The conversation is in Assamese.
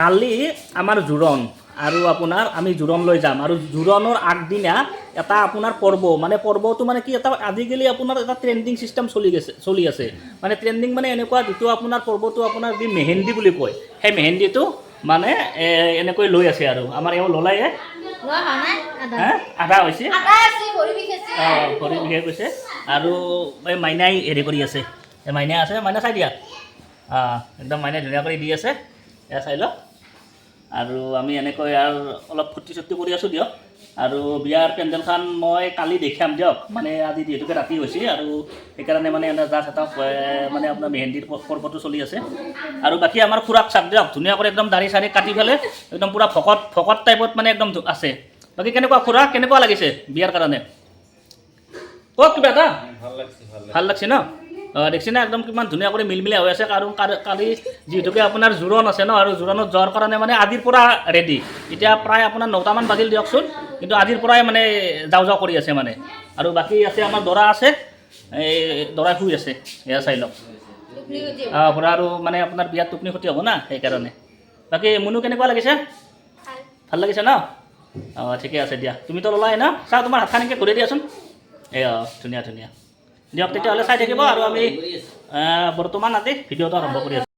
কালি আমাৰ জোৰণ আৰু আপোনাৰ আমি জোৰণ লৈ যাম আৰু জোৰণৰ আগদিনা এটা আপোনাৰ পৰ্ব মানে পৰ্বটো মানে কি এটা আজিকালি আপোনাৰ এটা ট্ৰেণ্ডিং চিষ্টেম চলি আছে মানে ট্ৰেণ্ডিং মানে এনেকুৱা যিটো আপোনাৰ পৰ্বটো আপোনাৰ যি মেহেন্দি বুলি কয় সেই মেহেন্দিটো মানে এনেকৈ লৈ আছে আৰু আমাৰ এওঁ ল'লাইয়ে আধা হৈছে ভৰি বিষাই গৈছে আৰু এই মাইনাই হেৰি কৰি আছে এই মাইনা আছে মাইনা চাই দিয়া একদম মাইনাই ধুনীয়া কৰি দি আছে এয়া চাই লওক আৰু আমি এনেকৈ আৰু অলপ ফূৰ্তি চূৰ্তি কৰি আছোঁ দিয়ক আৰু বিয়াৰ পেণ্ডেলখন মই কালি দেখাম দিয়ক মানে আজি যিহেতুকে ৰাতি হৈছে আৰু সেইকাৰণে মানে জাষ্ট এটা মানে আপোনাৰ মেহেন্দিৰ পৰ্বটো চলি আছে আৰু বাকী আমাৰ খুৰাক চাক দিয়ক ধুনীয়া কৰি একদম দাড়ি চাড়ি কাটি পেলাই একদম পূৰা ভকত টাইপত মানে একদম আছে বাকী কেনেকুৱা খুৰা কেনেকুৱা লাগিছে বিয়াৰ কাৰণে কওক কিবা এটা ভাল লাগছে ন দেখছি না একদম কিমান ধুনীয়া কৰি মিলমিলা হৈ আছে কাৰণ কালি যিহেতুকে আপোনাৰ জোৰণ আছে ন আৰু জোৰণত যোৱাৰ কাৰণে মানে আজিৰ পৰা ৰেডি এতিয়া প্ৰায় আপোনাৰ 9টামান বাজিল দিয়কচোন কিন্তু আজিৰ পৰাই মানে যাওঁ কৰি আছে মানে আৰু বাকী আছে আমাৰ দৰা আছে এই দৰাই শুই আছে এয়া চাই লওক পুৰা আৰু মানে আপোনাৰ বিয়াত টোপনি ক্ষতি হ'ব না সেইকাৰণে বাকী মুনু কেনেকুৱা লাগিছে ভাল লাগিছে ন ঠিকে আছে দিয়া তুমিতো ল'লাই ন চাওঁ তোমাৰ হাতখন এনেকৈ ঘূৰাই দিয়াচোন ধুনীয়া দিয়ক তেতিয়াহ'লে চাই থাকিব আৰু আমি বৰ্তমান আজি ভিডিঅ'টো আৰম্ভ কৰি আছোঁ